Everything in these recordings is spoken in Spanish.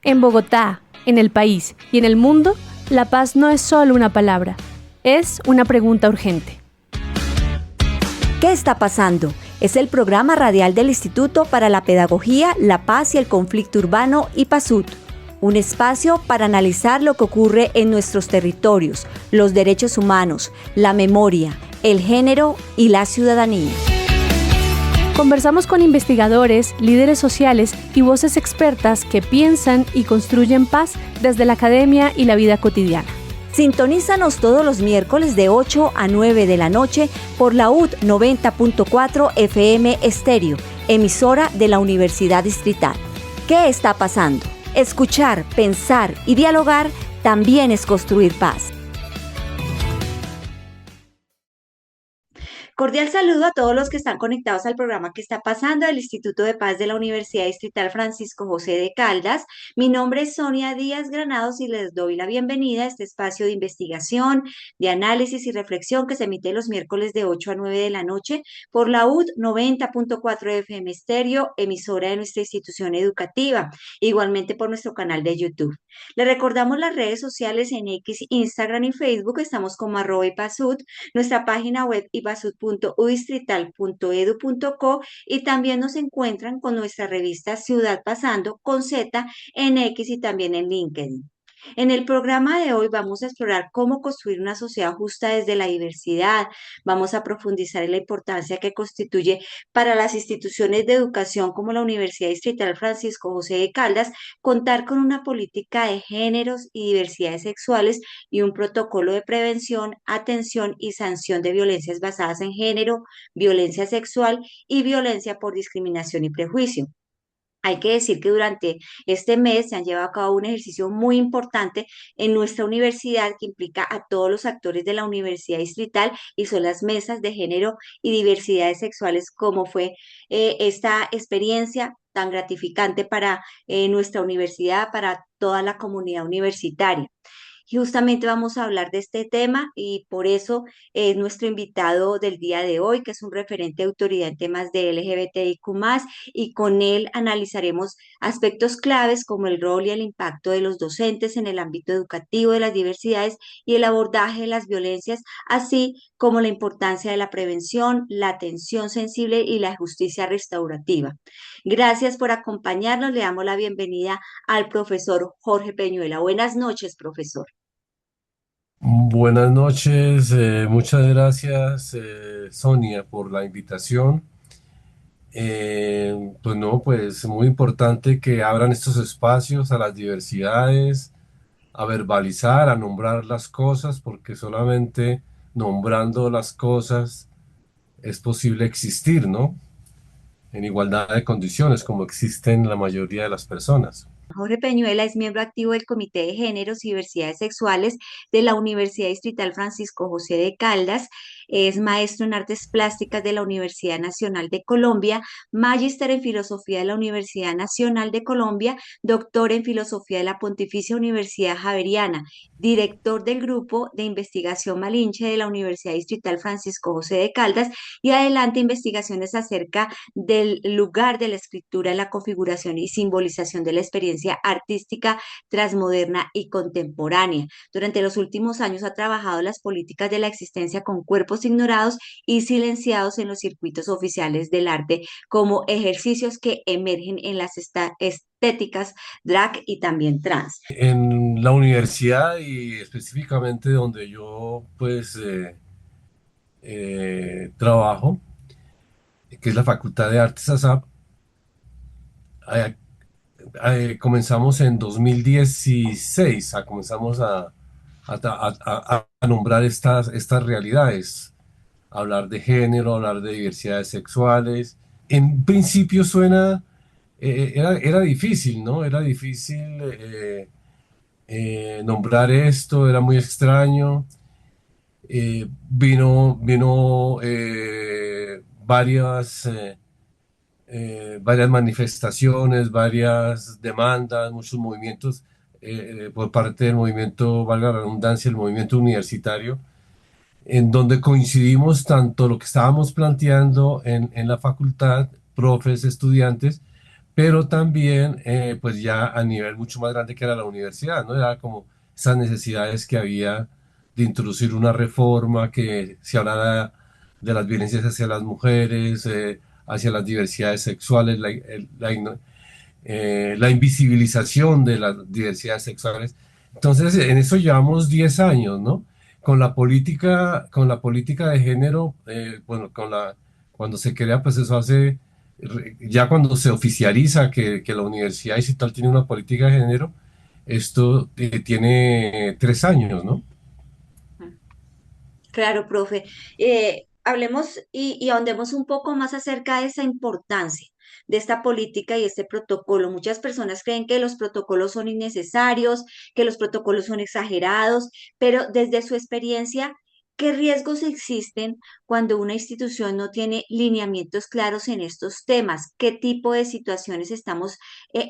En Bogotá, en el país y en el mundo, la paz no es solo una palabra, es una pregunta urgente. ¿Qué está pasando? Es el programa radial del Instituto para la Pedagogía, la Paz y el Conflicto Urbano, IPASUT. Un espacio para analizar lo que ocurre en nuestros territorios, los derechos humanos, la memoria, el género y la ciudadanía. Conversamos con investigadores, líderes sociales y voces expertas que piensan y construyen paz desde la academia y la vida cotidiana. Sintonízanos todos los miércoles de 8 a 9 de la noche por la UD 90.4 FM Estéreo, emisora de la Universidad Distrital. ¿Qué está pasando? Escuchar, pensar y dialogar también es construir paz. Cordial saludo a todos los que están conectados al programa que está pasando del Instituto de Paz de la Universidad Distrital Francisco José de Caldas. Mi nombre es Sonia Díaz Granados y les doy la bienvenida a este espacio de investigación, de análisis y reflexión que se emite los miércoles de 8 a 9 de la noche por la UD 90.4 FM Estéreo, emisora de nuestra institución educativa, igualmente por nuestro canal de YouTube. Les recordamos las redes sociales en X, Instagram y Facebook, estamos como @ipasut, nuestra página web ipasut.udistrital.edu.co y también nos encuentran con nuestra revista Ciudad Pasando con Z en X y también en LinkedIn. En el programa de hoy vamos a explorar cómo construir una sociedad justa desde la diversidad. Vamos a profundizar en la importancia que constituye para las instituciones de educación como la Universidad Distrital Francisco José de Caldas contar con una política de géneros y diversidades sexuales y un protocolo de prevención, atención y sanción de violencias basadas en género, violencia sexual y violencia por discriminación y prejuicio. Hay que decir que durante este mes se han llevado a cabo un ejercicio muy importante en nuestra universidad que implica a todos los actores de la universidad distrital y son las mesas de género y diversidades sexuales, como fue esta experiencia tan gratificante para nuestra universidad, para toda la comunidad universitaria. Y justamente vamos a hablar de este tema y por eso es nuestro invitado del día de hoy, que es un referente de autoridad en temas de LGBTIQ+, y con él analizaremos aspectos claves como el rol y el impacto de los docentes en el ámbito educativo de las diversidades y el abordaje de las violencias, así como la importancia de la prevención, la atención sensible y la justicia restaurativa. Gracias por acompañarnos. Le damos la bienvenida al profesor Jorge Peñuela. Buenas noches, profesor. Buenas noches, muchas gracias Sonia por la invitación. Pues muy importante que abran estos espacios a las diversidades, a verbalizar, a nombrar las cosas, porque solamente nombrando las cosas es posible existir, ¿no? En igualdad de condiciones, como existen la mayoría de las personas. Jorge Peñuela es miembro activo del Comité de Géneros y Diversidades Sexuales de la Universidad Distrital Francisco José de Caldas. Es maestro en Artes Plásticas de la Universidad Nacional de Colombia, magíster en Filosofía de la Universidad Nacional de Colombia, doctor en Filosofía de la Pontificia Universidad Javeriana, director del Grupo de Investigación Malinche de la Universidad Distrital Francisco José de Caldas y adelanta investigaciones acerca del lugar de la escritura en la configuración y simbolización de la experiencia artística transmoderna y contemporánea. Durante los últimos años ha trabajado las políticas de la existencia con cuerpos ignorados y silenciados en los circuitos oficiales del arte como ejercicios que emergen en las estéticas drag y también trans. En la universidad y específicamente donde yo trabajo, que es la Facultad de Artes ASAP, eh, comenzamos en 2016, comenzamos a nombrar estas realidades, hablar de género, hablar de diversidades sexuales. En principio era difícil, ¿no? Era difícil nombrar esto, era muy extraño. Vino varias manifestaciones, varias demandas, muchos movimientos por parte del movimiento, valga la redundancia, el movimiento universitario, en donde coincidimos tanto lo que estábamos planteando en la facultad, profes, estudiantes, pero también pues ya a nivel mucho más grande que era la universidad, ¿no? Era como esas necesidades que había de introducir una reforma que se hablara de las violencias hacia las mujeres, hacia las diversidades sexuales, la invisibilización de las diversidades sexuales. Entonces, en eso llevamos 10 años, ¿no? Con la política de género, bueno, cuando se crea, pues eso hace, ya cuando se oficializa que la Universidad Distrital tiene una política de género, esto tiene 3 años, ¿no? Claro, profe. Hablemos y ahondemos un poco más acerca de esa importancia de esta política y este protocolo. Muchas personas creen que los protocolos son innecesarios, que los protocolos son exagerados, pero desde su experiencia, ¿qué riesgos existen cuando una institución no tiene lineamientos claros en estos temas? ¿Qué tipo de situaciones estamos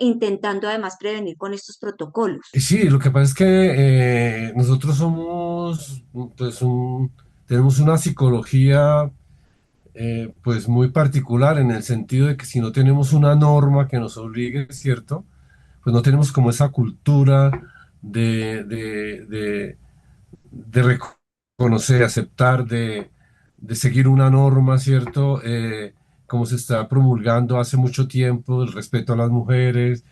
intentando además prevenir con estos protocolos? Sí, lo que pasa es que nosotros somos, pues, tenemos una psicología pues muy particular en el sentido de que si no tenemos una norma que nos obligue, ¿cierto? Pues no tenemos como esa cultura de, de, de, de reconocer, aceptar, de seguir una norma, ¿cierto? Como se está promulgando hace mucho tiempo, el respeto a las mujeres,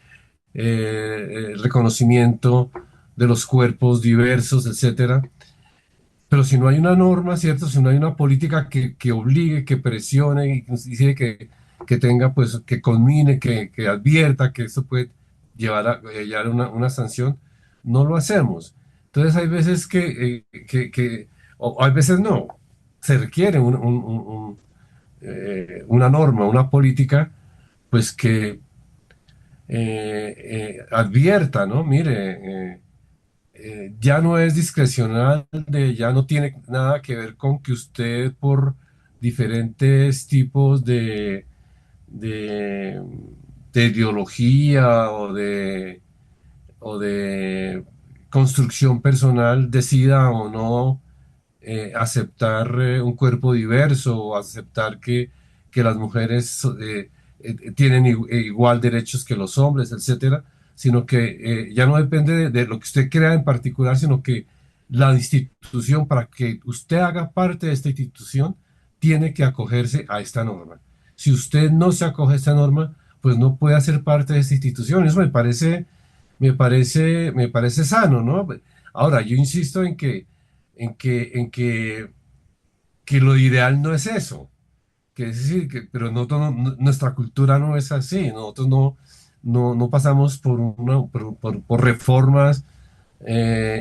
el reconocimiento de los cuerpos diversos, etcétera. Pero si no hay una norma, ¿cierto? Si no hay una política que obligue, que presione, inclusive que tenga, pues, que conmine, que advierta que esto puede llevar una sanción, no lo hacemos. Entonces hay veces o hay veces no, se requiere una norma, una política, pues que advierta, ¿no? Mire, ya no es discrecional, ya no tiene nada que ver con que usted por diferentes tipos de, de ideología o de construcción personal decida o no aceptar un cuerpo diverso o aceptar que las mujeres tienen igual derechos que los hombres, etcétera, sino que ya no depende de lo que usted crea en particular, sino que la institución, para que usted haga parte de esta institución, tiene que acogerse a esta norma. Si usted no se acoge a esta norma, pues no puede hacer parte de esta institución. Eso me parece sano, ¿no? Ahora, yo insisto que lo ideal no es eso, que es decir, pero nuestra cultura no es así, nosotros no pasamos por reformas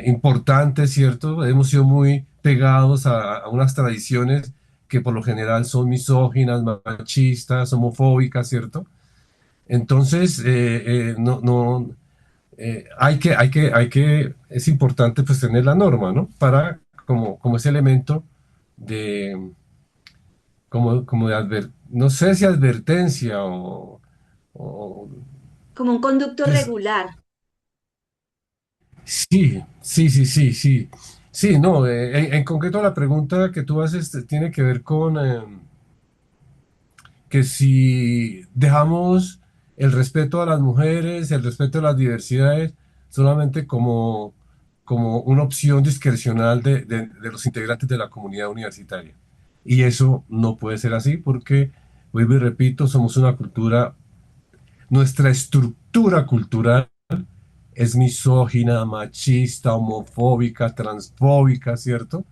importantes, ¿cierto? Hemos sido muy pegados a unas tradiciones que por lo general son misóginas, machistas, homofóbicas, ¿cierto? Entonces, es importante pues tener la norma, ¿no? Para, como ese elemento de, como de no sé si advertencia o Como un conducto pues, regular. sí. Sí, no, en concreto la pregunta que tú haces tiene que ver con que si dejamos el respeto a las mujeres, el respeto a las diversidades, solamente como una opción discrecional de los integrantes de la comunidad universitaria. Y eso no puede ser así porque, vuelvo y repito, somos una cultura, nuestra estructura cultural es misógina, machista, homofóbica, transfóbica, ¿cierto?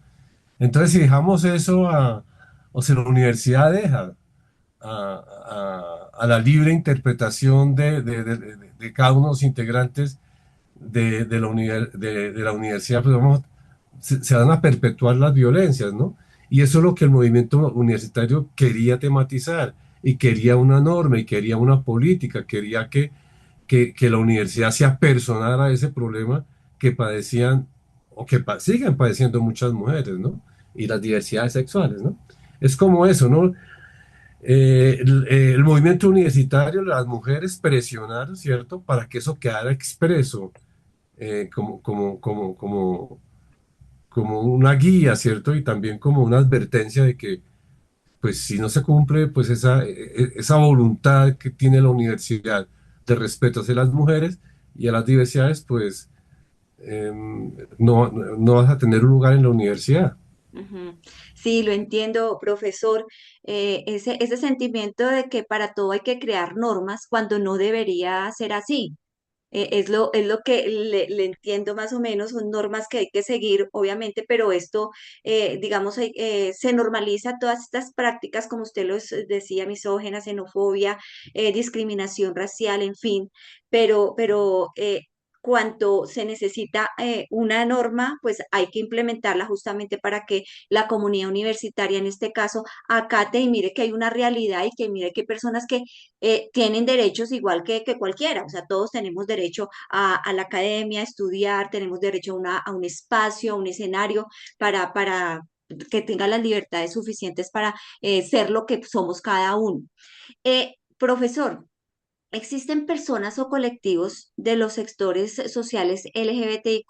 Entonces, si dejamos eso o si la universidad deja a la libre interpretación de cada uno de los integrantes de la universidad, pues se van a perpetuar las violencias, ¿no? Y eso es lo que el movimiento universitario quería tematizar y quería una norma y quería una política, quería que la universidad se apersonara a ese problema que padecían o que siguen padeciendo muchas mujeres, ¿no? Y las diversidades sexuales, ¿no? Es como eso, ¿no? El movimiento universitario, las mujeres presionaron, ¿cierto? Para que eso quedara expreso como una guía, ¿cierto? Y también como una advertencia de que pues si no se cumple pues esa voluntad que tiene la universidad de respeto hacia las mujeres y a las diversidades, pues no vas a tener un lugar en la universidad. Ujú. Sí, lo entiendo, profesor. Ese sentimiento de que para todo hay que crear normas cuando no debería ser así. Es lo que le entiendo más o menos, son normas que hay que seguir, obviamente, pero esto, digamos, se normaliza todas estas prácticas, como usted los decía, misógena, xenofobia, discriminación racial, en fin, pero cuanto se necesita una norma, pues hay que implementarla justamente para que la comunidad universitaria, en este caso, acate y mire que hay una realidad y que mire que hay personas que tienen derechos igual que cualquiera, o sea, todos tenemos derecho a la academia, a estudiar, tenemos derecho a un espacio, a un escenario para que tengan las libertades suficientes para ser lo que somos cada uno. Profesor, ¿existen personas o colectivos de los sectores sociales LGBTIQ+,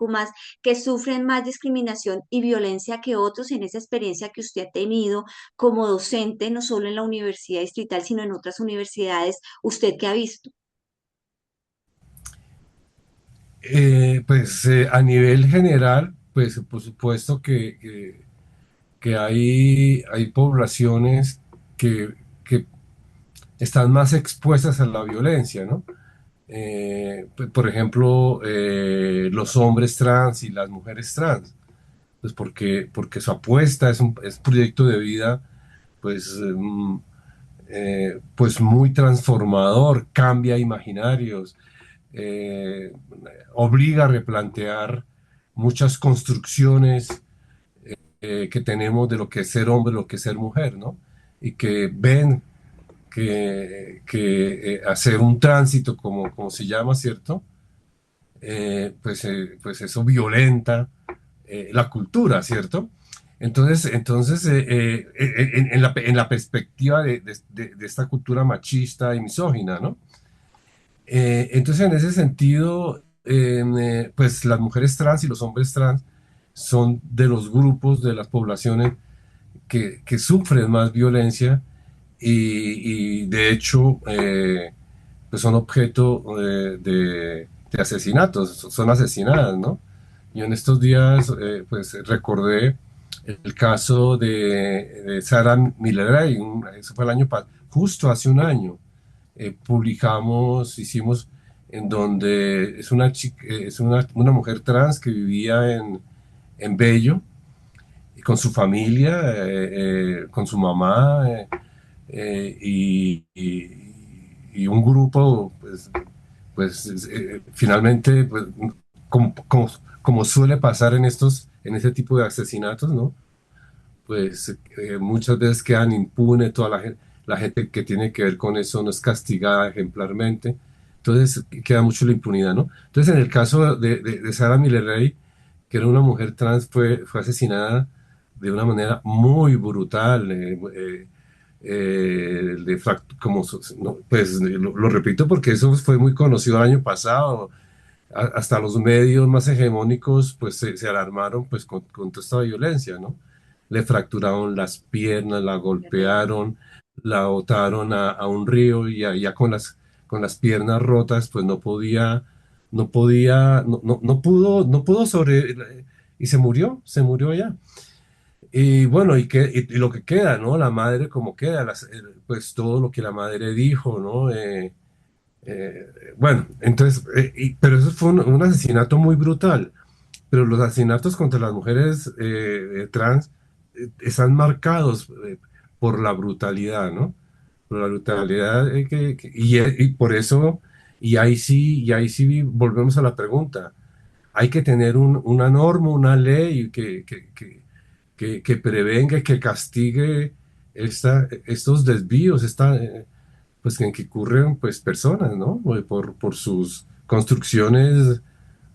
que sufren más discriminación y violencia que otros en esa experiencia que usted ha tenido como docente, no solo en la Universidad Distrital, sino en otras universidades? ¿Usted qué ha visto? Pues a nivel general, pues por supuesto que hay poblaciones que están más expuestas a la violencia, ¿no? Por ejemplo, los hombres trans y las mujeres trans, pues porque su apuesta es un proyecto de vida, pues, pues muy transformador, cambia imaginarios, eh, obliga a replantear muchas construcciones que tenemos de lo que es ser hombre, lo que es ser mujer, ¿no? Y que ven que hacer un tránsito, como se llama, ¿cierto? Pues eso violenta la cultura, ¿cierto? Entonces en la perspectiva de esta cultura machista y misógina, ¿no? Entonces, en ese sentido, pues las mujeres trans y los hombres trans son de los grupos de las poblaciones que sufren más violencia y de hecho pues son objeto de asesinatos, son asesinadas, ¿no? Yo en estos días pues recordé el caso de Sarah Miller, eso fue el año pasado, justo hace un año, hicimos en donde es una mujer trans que vivía en Bello, y con su familia, con su mamá, y un grupo, finalmente, pues, como, como, como suele pasar en este tipo de asesinatos, ¿no? Pues muchas veces quedan impunes, la gente que tiene que ver con eso no es castigada ejemplarmente, entonces queda mucho la impunidad, ¿no? Entonces en el caso de Sarah Miller, que era una mujer trans, fue asesinada de una manera muy brutal, no, pues lo repito porque eso fue muy conocido el año pasado, hasta los medios más hegemónicos pues se alarmaron pues con toda esta violencia, ¿no? Le fracturaron las piernas, la Terrible. golpearon, la botaron a un río y ya con las piernas rotas pues no pudo y se murió allá. Y bueno, y lo que queda, ¿no? La madre como queda, pues todo lo que la madre dijo, ¿no? Eh, bueno, entonces, pero eso fue un asesinato muy brutal. Pero los asesinatos contra las mujeres trans están marcados por la brutalidad, ¿no? Por la brutalidad y por eso, y ahí sí volvemos a la pregunta. Hay que tener una norma, una ley que prevenga y que castigue estos desvíos, pues en que ocurren pues personas, ¿no? Por sus construcciones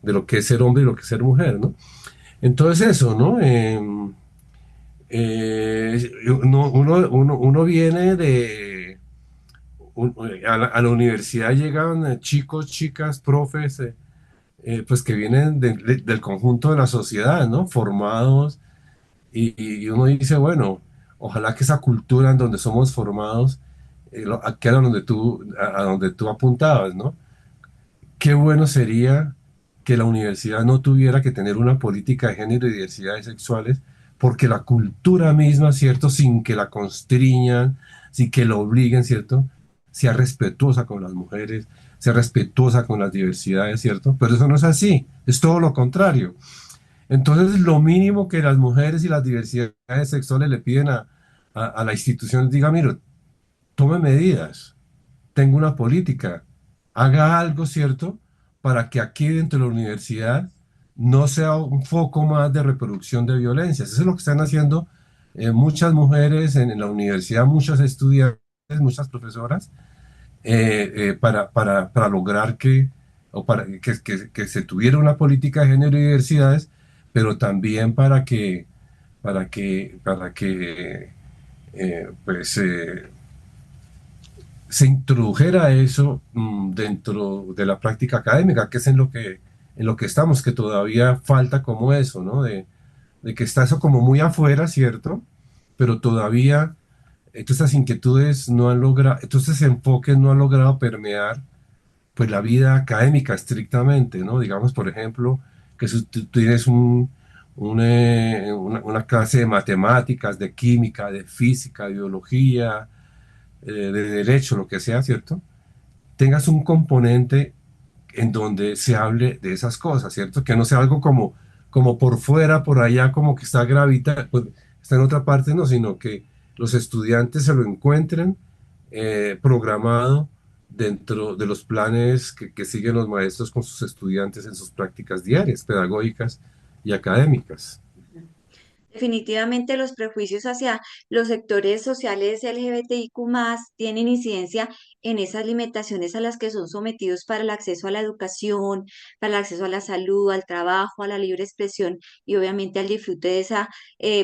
de lo que es ser hombre y lo que es ser mujer, ¿no? Entonces eso, ¿no? Uno viene a la universidad llegan chicos, chicas, profes, pues que vienen del conjunto de la sociedad, ¿no? Formados y uno dice, bueno, ojalá que esa cultura en donde somos formados, que era a donde tú apuntabas, ¿no? Qué bueno sería que la universidad no tuviera que tener una política de género y diversidades sexuales, porque la cultura misma, ¿cierto? Sin que la constriñan, sin que la obliguen, ¿cierto? Sea respetuosa con las mujeres, sea respetuosa con las diversidades, ¿cierto? Pero eso no es así, es todo lo contrario. Entonces, lo mínimo que las mujeres y las diversidades sexuales le piden a la institución es, diga, mire, tome medidas, tenga una política, haga algo, ¿cierto? Para que aquí dentro de la universidad no sea un foco más de reproducción de violencias. Eso es lo que están haciendo muchas mujeres en la universidad, muchas estudiantes, muchas profesoras, para lograr o para que se tuviera una política de género y diversidades, pero también para que pues, se introdujera eso dentro de la práctica académica, que es en lo que estamos, que todavía falta como eso, ¿no? De que está eso como muy afuera, ¿cierto? Pero todavía todas estas inquietudes no han logrado, todos estos enfoques no han logrado permear pues la vida académica estrictamente, ¿no? Digamos, por ejemplo, que si tú tienes una clase de matemáticas, de química, de física, de biología, de derecho, lo que sea, ¿cierto? Tengas un componente en donde se hable de esas cosas, ¿cierto? Que no sea algo como por fuera, por allá, como que está pues, está en otra parte, no, sino que los estudiantes se lo encuentren programado dentro de los planes que siguen los maestros con sus estudiantes en sus prácticas diarias, pedagógicas y académicas. Definitivamente los prejuicios hacia los sectores sociales LGBTIQ+ tienen incidencia en esas limitaciones a las que son sometidos para el acceso a la educación, para el acceso a la salud, al trabajo, a la libre expresión y obviamente al disfrute de esa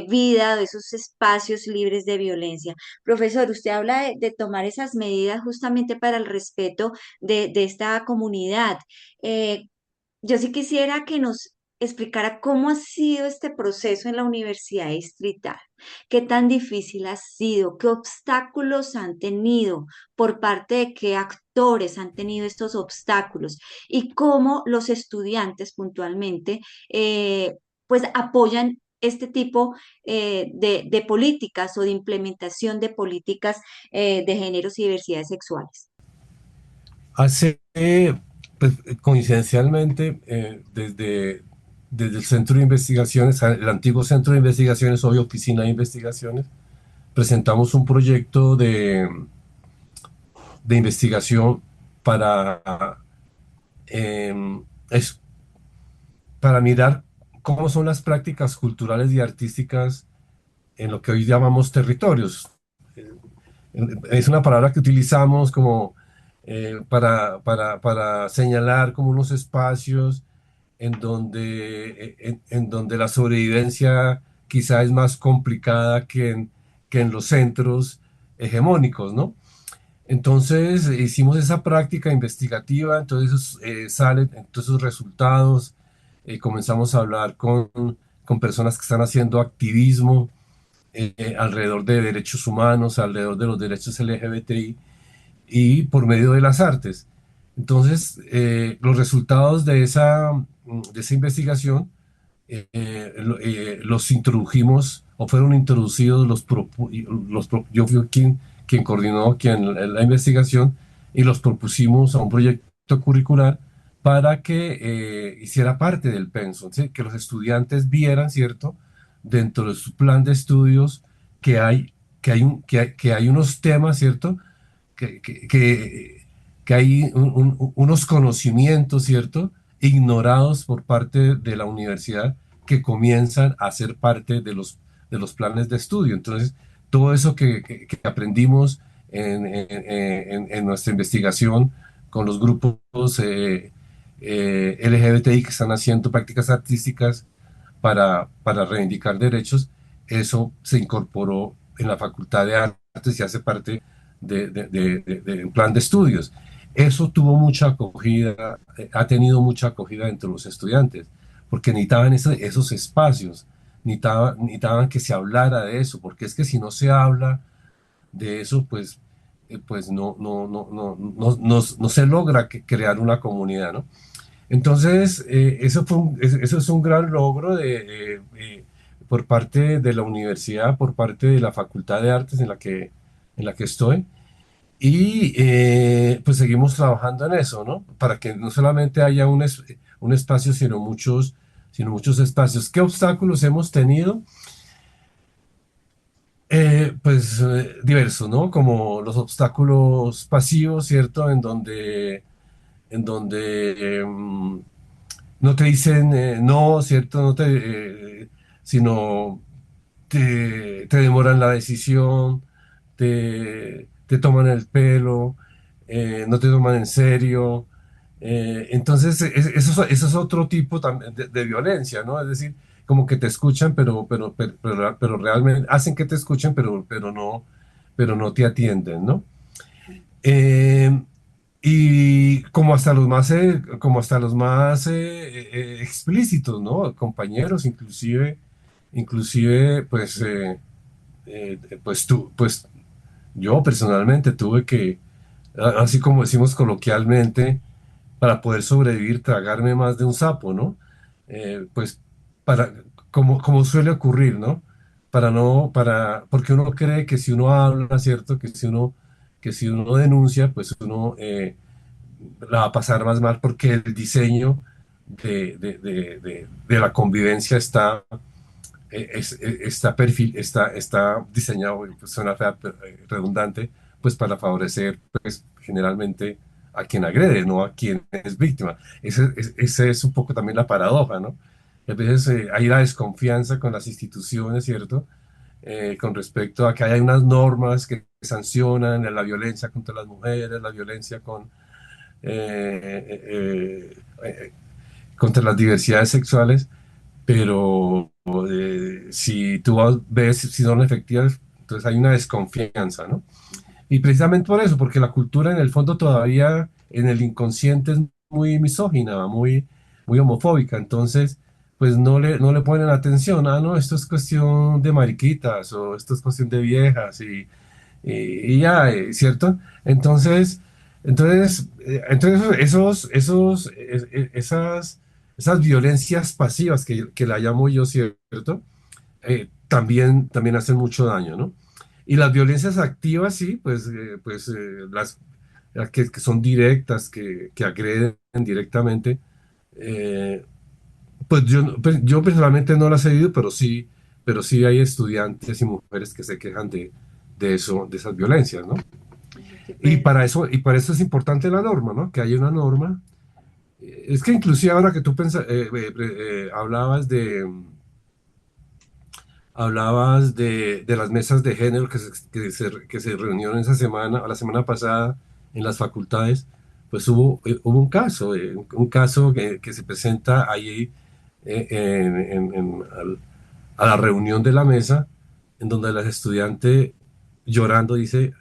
vida, de esos espacios libres de violencia. Profesor, usted habla de tomar esas medidas justamente para el respeto de esta comunidad. Eh, yo sí quisiera que nos explicara cómo ha sido este proceso en la Universidad Distrital, qué tan difícil ha sido, qué obstáculos han tenido, por parte de qué actores han tenido estos obstáculos y cómo los estudiantes puntualmente pues apoyan este tipo de políticas o de implementación de políticas de géneros y diversidades sexuales. Hace, pues, coincidencialmente, desde el Centro de Investigaciones, el antiguo Centro de Investigaciones, hoy Oficina de Investigaciones, presentamos un proyecto de investigación para, eh, es- para mirar cómo son las prácticas culturales y artísticas en lo que hoy llamamos territorios. Eh, Es una palabra que utilizamos como para señalar como unos espacios en donde la sobrevivencia quizá es más complicada que en los centros hegemónicos, ¿no? Entonces hicimos esa práctica investigativa, entonces salen todos esos resultados, comenzamos a hablar con personas que están haciendo activismo alrededor de derechos humanos, alrededor de los derechos LGBTI y por medio de las artes. Entonces, los resultados de esa investigación los introdujimos o fueron introducidos yo fui quien coordinó la investigación y los propusimos a un proyecto curricular para que hiciera parte del pensum, ¿sí? Que los estudiantes vieran, ¿cierto? Dentro de su plan de estudios que hay unos temas, ¿cierto? Que, que, que, que hay unos conocimientos, ¿cierto? Ignorados por parte de la universidad que comienzan a ser parte de los planes de estudio. Entonces, todo eso que aprendimos en nuestra investigación con los grupos LGBTI que están haciendo prácticas artísticas para reivindicar derechos, eso se incorporó en la Facultad de Artes y hace parte de un plan de estudios. Eso tuvo mucha acogida, ha tenido mucha acogida entre los estudiantes, porque necesitaban esos espacios necesitaban que se hablara de eso, porque es que si no se habla de eso, pues no se logra crear una comunidad, ¿no? Entonces, eso es un gran logro por parte de la universidad, por parte de la Facultad de Artes en la que estoy. Y pues seguimos trabajando en eso, ¿no? Para que no solamente haya un espacio, sino muchos espacios. ¿Qué obstáculos hemos tenido? Diversos, ¿no? Como los obstáculos pasivos, ¿cierto? En donde no te dicen no, ¿cierto? No sino te demoran la decisión, te toman el pelo, no te toman en serio. Entonces, eso es otro tipo de violencia, ¿no? Es decir, como que te escuchan, pero realmente hacen que te escuchen, pero no te atienden, ¿no? Eh, y como hasta los más explícitos, ¿no? Compañeros, inclusive, pues yo personalmente tuve que, así como decimos coloquialmente, para poder sobrevivir, tragarme más de un sapo, ¿no? Pues para, como suele ocurrir, ¿no? Porque uno cree que si uno habla, ¿cierto? Que si uno denuncia, pues uno la va a pasar más mal porque el diseño de la convivencia está diseñado, pues suena fea, redundante, pues para favorecer, pues generalmente a quien agrede, no a quien es víctima. Ese es un poco también la paradoja, ¿no? A veces hay la desconfianza con las instituciones, ¿cierto? Con respecto a que hay unas normas que sancionan la violencia contra las mujeres, la violencia contra las diversidades sexuales, pero si tú ves si son efectivas, entonces hay una desconfianza, ¿no? Y precisamente por eso, porque la cultura en el fondo todavía en el inconsciente es muy misógina, muy homofóbica, entonces pues no le ponen atención, ah, no, esto es cuestión de mariquitas o esto es cuestión de viejas y ya, ¿cierto? Entonces esas violencias pasivas que la llamo yo, ¿cierto? También hacen mucho daño, ¿no? Y las violencias activas, sí, las que son directas, que agreden directamente, eh, pues yo personalmente no las he vivido, pero sí hay estudiantes y mujeres que se quejan de eso, de esas violencias, ¿no? Sí, pues. Y para eso es importante la norma, ¿no? Que haya una norma. Es que inclusive ahora que tú hablabas de las mesas de género que se reunieron esa semana, o la semana pasada en las facultades, pues hubo un caso que se presenta ahí a la reunión de la mesa, en donde la estudiante llorando dice,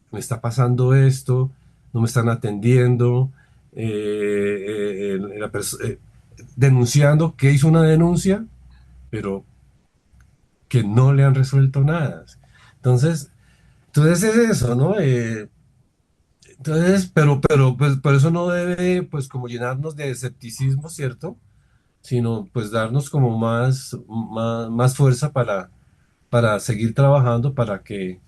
me está pasando esto, no me están atendiendo, denunciando que hizo una denuncia, pero que no le han resuelto nada. Entonces, entonces es eso, ¿no? Pues, por eso no debe, pues, como llenarnos de escepticismo, ¿cierto? Sino, pues, darnos como más fuerza para seguir trabajando para que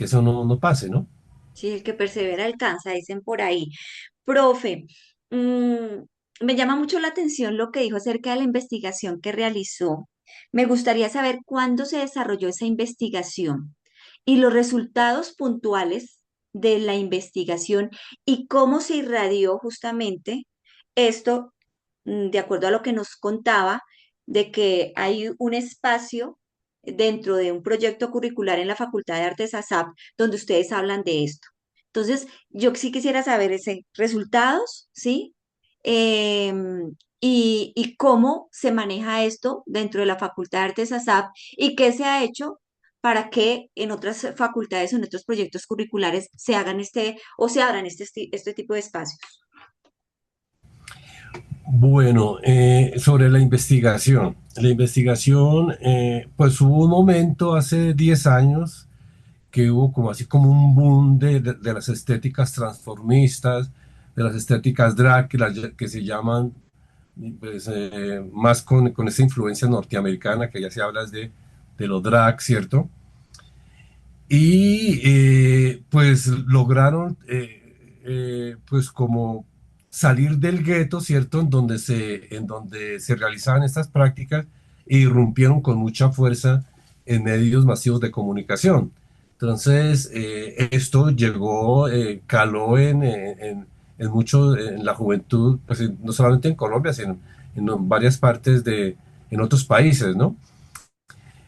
eso no pase, ¿no? Sí, el que persevera alcanza, dicen por ahí. Profe, mm, me llama mucho la atención lo que dijo acerca de la investigación que realizó. Me gustaría saber cuándo se desarrolló esa investigación y los resultados puntuales de la investigación y cómo se irradió justamente esto, de acuerdo a lo que nos contaba, de que hay un espacio dentro de un proyecto curricular en la Facultad de Artes ASAP donde ustedes hablan de esto. Entonces, yo sí quisiera saber ese resultados, ¿sí? Y cómo se maneja esto dentro de la Facultad de Artes ASAP y qué se ha hecho para que en otras facultades o en otros proyectos curriculares se hagan o se abran este tipo de espacios. Bueno, sobre la investigación. La investigación, pues hubo un momento hace 10 años que hubo como así como un boom de las estéticas transformistas, de las estéticas drag, que se llaman pues, más con esa influencia norteamericana, que ya se habla de lo drag, ¿cierto? Y pues lograron pues como salir del gueto, ¿cierto? En donde se realizaban estas prácticas e irrumpieron con mucha fuerza en medios masivos de comunicación. Entonces, esto llegó, caló en mucho en la juventud, pues no solamente en Colombia, sino en varias partes en otros países, ¿no?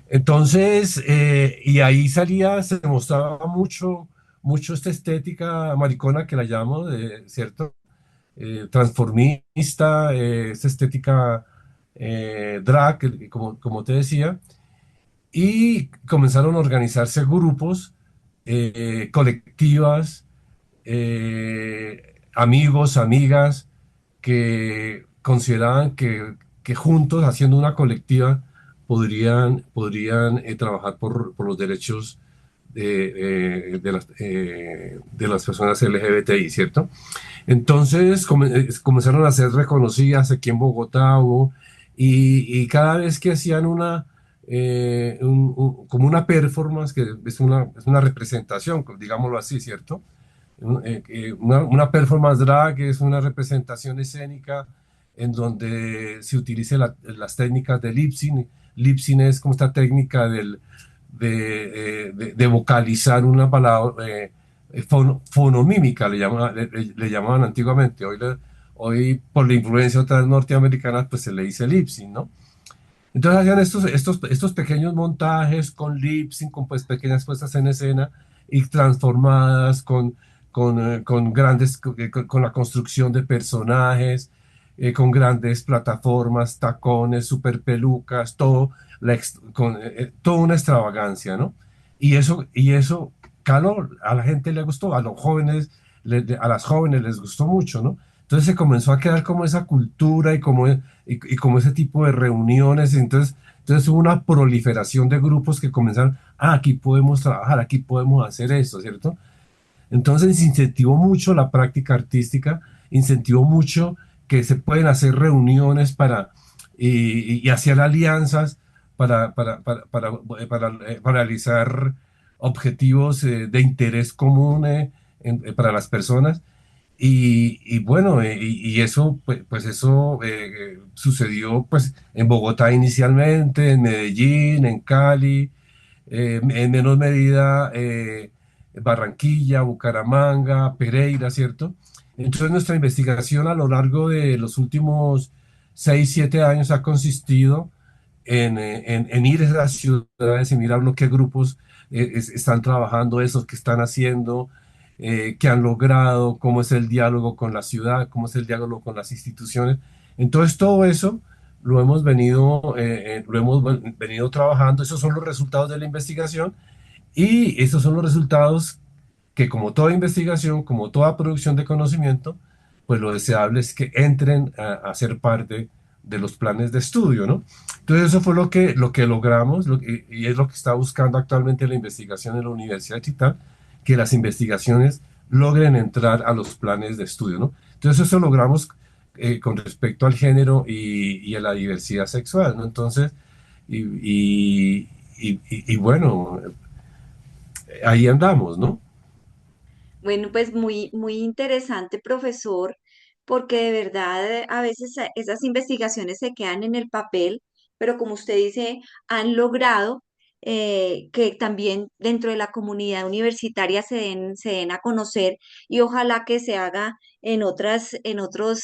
Entonces, y ahí salía, se mostraba mucho esta estética maricona que la llamo, ¿cierto? Transformista, esta estética drag, como te decía, y comenzaron a organizarse grupos, colectivas, amigos, amigas, que consideraban que juntos, haciendo una colectiva, podrían trabajar por los derechos de las personas LGBTI, ¿cierto? Entonces comenzaron a ser reconocidas aquí en Bogotá y cada vez que hacían como una performance, que es una representación, digámoslo así, ¿cierto? Una performance drag es una representación escénica en donde se utilicen las técnicas de lip sync. Lip sync es como esta técnica de vocalizar una palabra, fonomímica le llamaban antiguamente. Hoy, por la influencia de otras norteamericanas, pues se le dice lip sync, ¿no? Entonces hacían estos pequeños montajes con lip sync, con pues pequeñas puestas en escena y transformadas con grandes, con la construcción de personajes, con grandes plataformas, tacones, super pelucas, todo, toda una extravagancia, ¿no? Y eso, claro, a la gente le gustó, a los jóvenes, a las jóvenes les gustó mucho, ¿no? Entonces se comenzó a quedar como esa cultura y como ese tipo de reuniones. Entonces hubo una proliferación de grupos que comenzaron, aquí podemos trabajar, aquí podemos hacer esto, ¿cierto? Entonces incentivó mucho la práctica artística, incentivó mucho que se pueden hacer reuniones y hacer alianzas para realizar objetivos de interés común para las personas. Y bueno, y eso, pues eso sucedió pues en Bogotá inicialmente, en Medellín, en Cali, en menor medida Barranquilla, Bucaramanga, Pereira, ¿cierto? Entonces nuestra investigación a lo largo de los últimos 6, 7 años ha consistido en ir a esas ciudades y mirar qué grupos están trabajando, esos que están haciendo, qué han logrado, cómo es el diálogo con la ciudad, cómo es el diálogo con las instituciones. Entonces todo eso lo hemos venido trabajando, esos son los resultados de la investigación y estos son los resultados que como toda investigación, como toda producción de conocimiento, pues lo deseable es que entren a ser parte de los planes de estudio, ¿no? Entonces eso fue lo que logramos y es lo que está buscando actualmente la investigación en la Universidad y tal, que las investigaciones logren entrar a los planes de estudio, ¿no? Entonces eso logramos con respecto al género y a la diversidad sexual, ¿no? Entonces, y bueno, ahí andamos, ¿no? Bueno, pues muy, muy interesante, profesor, porque de verdad a veces esas investigaciones se quedan en el papel, pero como usted dice, han logrado que también dentro de la comunidad universitaria se den a conocer y ojalá que se haga en otros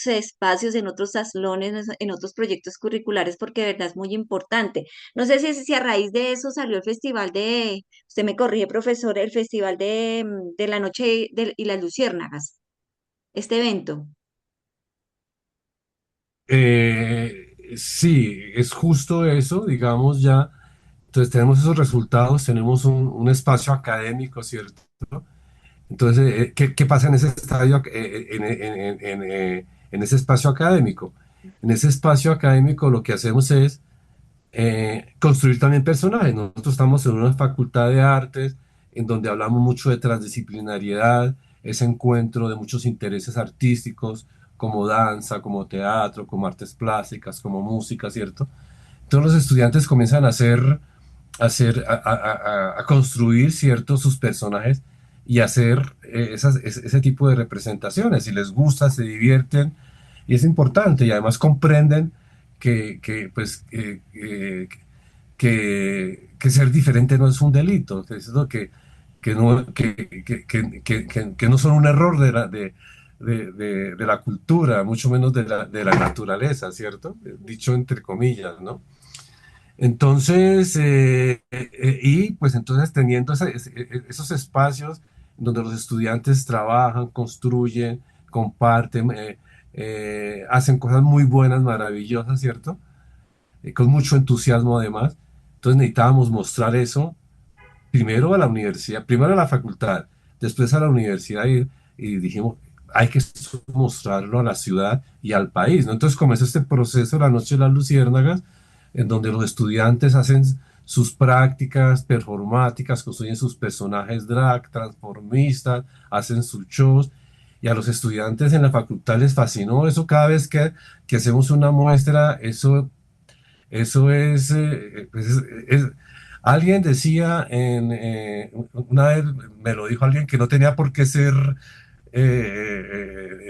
espacios, en otros salones, en otros proyectos curriculares, porque de verdad es muy importante. No sé si a raíz de eso salió el festival usted me corrige, profesor, el festival de la noche y las luciérnagas, este evento. Sí, es justo eso, digamos ya. Entonces tenemos esos resultados, tenemos un espacio académico, ¿cierto? Entonces, ¿qué pasa en ese estadio, en ese espacio académico? En ese espacio académico lo que hacemos es construir también personajes. Nosotros estamos en una facultad de artes en donde hablamos mucho de transdisciplinariedad, ese encuentro de muchos intereses artísticos, como danza, como teatro, como artes plásticas, como música, ¿cierto? Entonces los estudiantes comienzan a construir, ¿cierto?, sus personajes y hacer ese tipo de representaciones. Si les gusta, se divierten y es importante y además comprenden pues, que ser diferente no es un delito, que, es lo que no son un error de la cultura, mucho menos de la naturaleza, ¿cierto? Dicho entre comillas, ¿no? Entonces, y pues entonces teniendo esos espacios donde los estudiantes trabajan, construyen, comparten, hacen cosas muy buenas, maravillosas, ¿cierto? Con mucho entusiasmo además. Entonces necesitábamos mostrar eso primero a la universidad, primero a la facultad, después a la universidad y dijimos, hay que mostrarlo a la ciudad y al país, ¿no? Entonces comenzó este proceso, la Noche de las Luciérnagas, en donde los estudiantes hacen sus prácticas performáticas, construyen sus personajes drag, transformistas, hacen sus shows, y a los estudiantes en la facultad les fascinó eso. Cada vez que hacemos una muestra, eso alguien decía, una vez me lo dijo alguien que no tenía por qué ser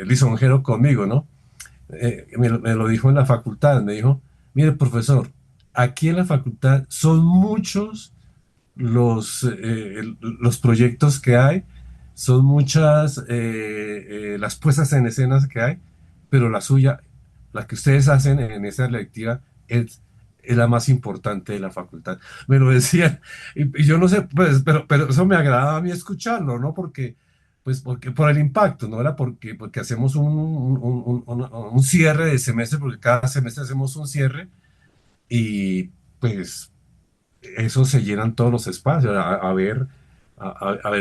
lisonjero conmigo, ¿no? Me lo dijo en la facultad, me dijo, mire, profesor, aquí en la facultad son muchos los proyectos que hay, son muchas las puestas en escenas que hay, pero la suya, la que ustedes hacen en esa lectiva, es la más importante de la facultad. Me lo decían, y yo no sé, pues, pero eso me agradaba a mí escucharlo, ¿no? Porque por el impacto, no era porque hacemos un cierre de semestre, porque cada semestre hacemos un cierre, y pues eso se llenan todos los espacios a ver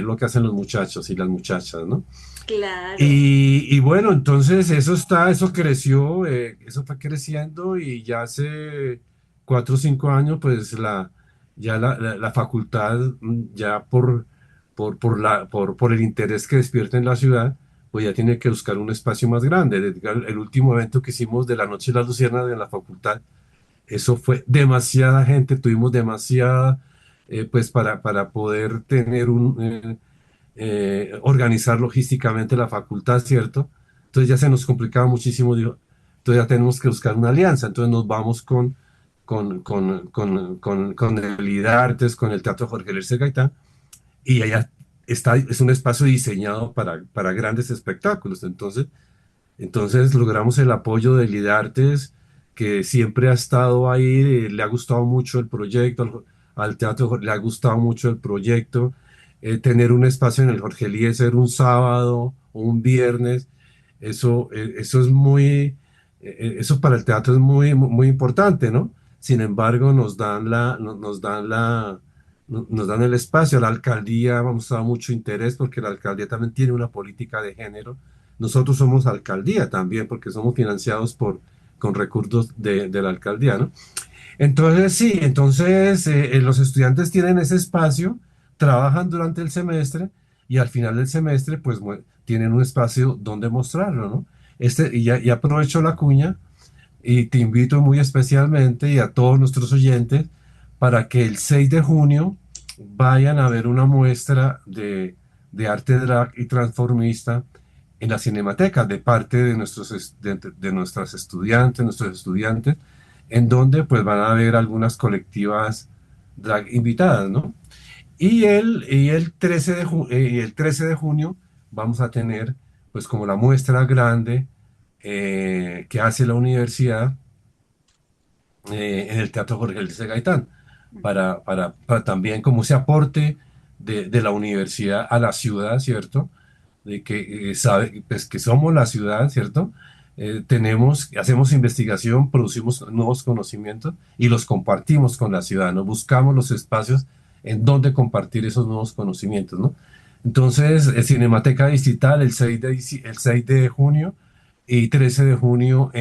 lo que hacen los muchachos y las muchachas, ¿no? Claro. Y bueno, entonces eso creció, eso fue creciendo y ya hace 4 o 5 años, pues la facultad, ya por el interés que despierta en la ciudad, pues ya tiene que buscar un espacio más grande. El último evento que hicimos de la Noche de las Luciérnagas en la facultad, eso fue demasiada gente, tuvimos demasiada, pues para poder tener organizar logísticamente la facultad, ¿cierto? Entonces ya se nos complicaba muchísimo, digo, entonces ya tenemos que buscar una alianza, entonces nos vamos con el IDARTES, con el Teatro Jorge Lerce Gaitán, y allá es un espacio diseñado para grandes espectáculos, entonces logramos el apoyo del IDARTES, que siempre ha estado ahí, le ha gustado mucho el proyecto, al teatro le ha gustado mucho el proyecto, tener un espacio en el Jorge Eliezer un sábado o un viernes, eso es eso para el teatro es muy importante, ¿no? Sin embargo, nos dan el espacio. A la alcaldía vamos a dar mucho interés porque la alcaldía también tiene una política de género. Nosotros somos alcaldía también porque somos financiados con recursos de la alcaldía, ¿no? Entonces, sí, los estudiantes tienen ese espacio, trabajan durante el semestre y al final del semestre, pues tienen un espacio donde mostrarlo, ¿no? Y aprovecho la cuña y te invito muy especialmente y a todos nuestros oyentes para que el 6 de junio vayan a ver una muestra de arte drag y transformista en la Cinemateca de parte de nuestras estudiantes, nuestros estudiantes, en donde pues van a ver algunas colectivas drag invitadas, ¿no? Y el 13 de junio vamos a tener pues como la muestra grande que hace la universidad en el Teatro Jorge Luis Gaitán, para también como ese aporte de la universidad a la ciudad, ¿cierto? De que sabe, pues, que somos la ciudad, ¿cierto? Hacemos investigación, producimos nuevos conocimientos y los compartimos con la ciudad, ¿no? Buscamos los espacios en donde compartir esos nuevos conocimientos, ¿no? Entonces, Cinemateca Digital el 6 de junio y 13 de junio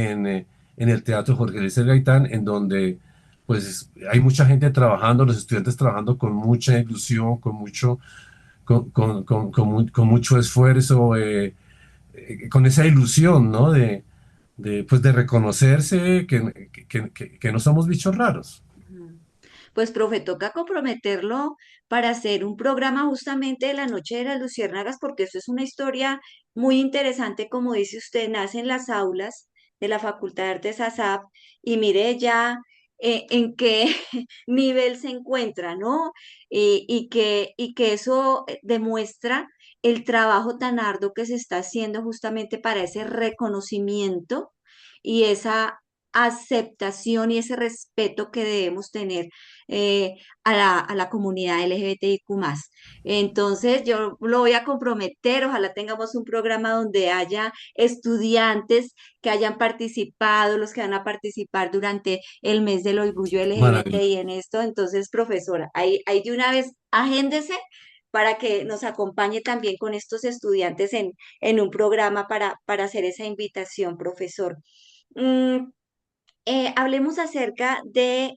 en el Teatro Jorge Eliezer Gaitán, en donde pues hay mucha gente trabajando, los estudiantes trabajando con mucha ilusión, con mucho esfuerzo, con esa ilusión, ¿no? Pues de reconocerse que no somos bichos raros. Ujú. Pues, profe, toca comprometerlo para hacer un programa justamente de la Noche de las Luciérnagas, porque eso es una historia muy interesante, como dice usted, nace en las aulas de la Facultad de Artes ASAP y mire ya en qué nivel se encuentra, ¿no? Y que eso demuestra el trabajo tan arduo que se está haciendo justamente para ese reconocimiento y esa aceptación y ese respeto que debemos tener a la comunidad LGBTIQ+. Entonces, yo lo voy a comprometer, ojalá tengamos un programa donde haya estudiantes que hayan participado, los que van a participar durante el mes del orgullo Maravilloso. LGBTI en esto. Entonces, profesora, ahí de una vez, agéndese para que nos acompañe también con estos estudiantes en un programa para hacer esa invitación, profesor. Mm, hablemos acerca de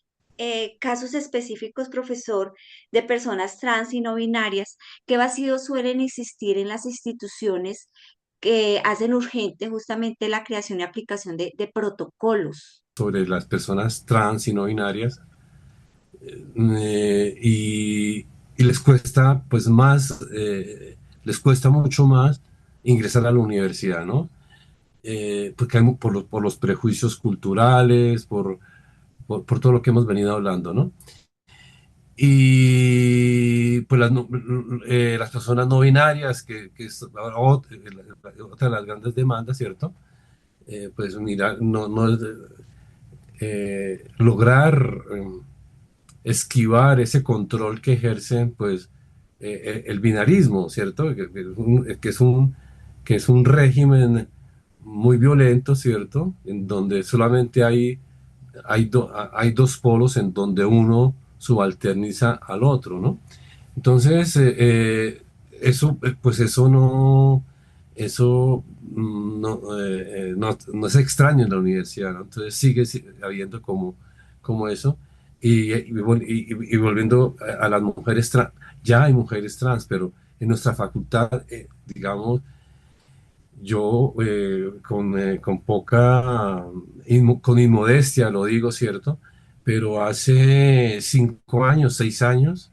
casos específicos, profesor, de personas trans y no binarias. ¿Qué vacíos suelen existir en las instituciones que hacen urgente justamente la creación y aplicación de protocolos? Sobre las personas trans y no binarias, eh, y, y les cuesta pues más, les cuesta mucho más ingresar a la universidad, ¿no? Porque hay, por los prejuicios culturales, por todo lo que hemos venido hablando, ¿no? Y pues las personas no binarias, que es otra de las grandes demandas, ¿cierto? Pues mira, no es lograr esquivar ese control que ejercen, pues, el binarismo, ¿cierto? Que es un régimen muy violento, ¿cierto? En donde solamente hay dos polos en donde uno subalterniza al otro, ¿no? Entonces, pues eso no es extraño en la universidad, ¿no? Entonces sigue habiendo como eso. Y volviendo a las mujeres trans, ya hay mujeres trans, pero en nuestra facultad, digamos, yo con poca, con inmodestia lo digo, ¿cierto? Pero hace 5 años, 6 años,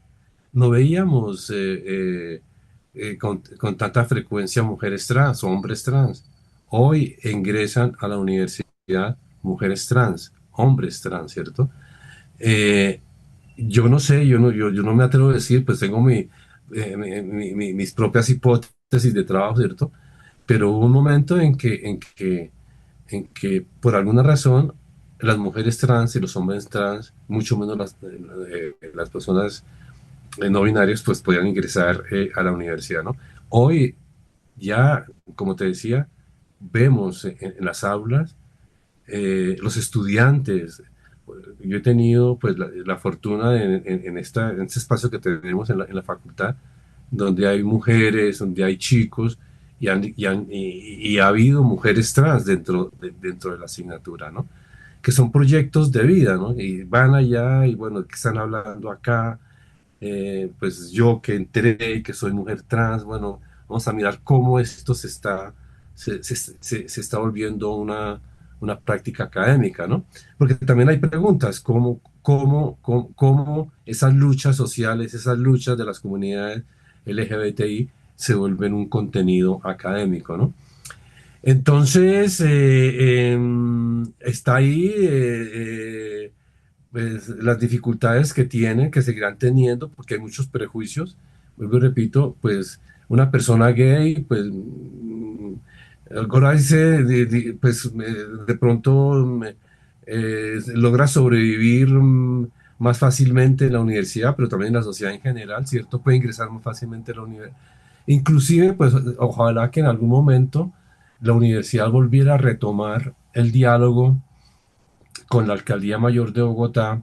no veíamos con tanta frecuencia mujeres trans o hombres trans. Hoy ingresan a la universidad mujeres trans, hombres trans, ¿cierto? Eh, yo no sé, yo no me atrevo a decir, pues tengo mis propias hipótesis de trabajo, ¿cierto? Pero hubo un momento en que por alguna razón las mujeres trans y los hombres trans, mucho menos las personas no binarias, pues podían ingresar a la universidad, ¿no? Hoy ya, como te decía, vemos en las aulas los estudiantes. Yo he tenido pues la fortuna en este espacio que tenemos en la facultad, donde hay mujeres, donde hay chicos, y ha habido mujeres trans dentro de la asignatura, ¿no? Que son proyectos de vida, ¿no? Y van allá y bueno, que están hablando acá, pues yo que entré y que soy mujer trans, bueno, vamos a mirar cómo esto se está volviendo una práctica académica, ¿no? Porque también hay preguntas, cómo esas luchas sociales, esas luchas de las comunidades LGBTI se vuelven un contenido académico, ¿no? Entonces, está ahí pues, las dificultades que tienen, que seguirán teniendo, porque hay muchos prejuicios. Vuelvo y repito, pues una persona gay, pues ahora dice, pues de pronto logra sobrevivir más fácilmente en la universidad, pero también en la sociedad en general, ¿cierto? Puede ingresar más fácilmente a la universidad. Inclusive, pues ojalá que en algún momento la universidad volviera a retomar el diálogo con la Alcaldía Mayor de Bogotá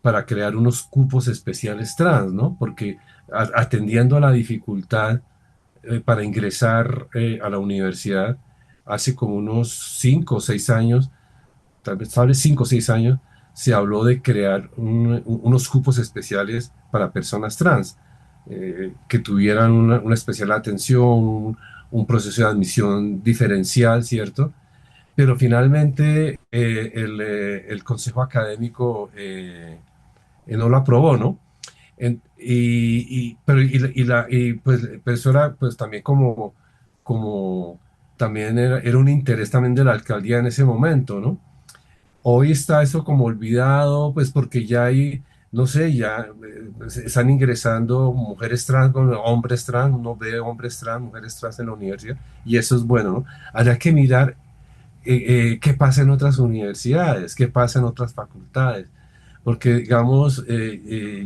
para crear unos cupos especiales trans, ¿no? Porque atendiendo a la dificultad para ingresar a la universidad, hace como unos 5 o 6 años, tal vez 5 o 6 años, se habló de crear unos cupos especiales para personas trans, que tuvieran una especial atención, un proceso de admisión diferencial, ¿cierto? Pero finalmente el Consejo Académico no lo aprobó, ¿no? Pues eso era pues también como también era un interés también de la alcaldía en ese momento, ¿no? Hoy está eso como olvidado, pues porque ya hay, no sé, ya están ingresando mujeres trans, bueno, hombres trans, uno ve hombres trans, mujeres trans en la universidad, y eso es bueno, ¿no? Habrá que mirar qué pasa en otras universidades, qué pasa en otras facultades, porque digamos,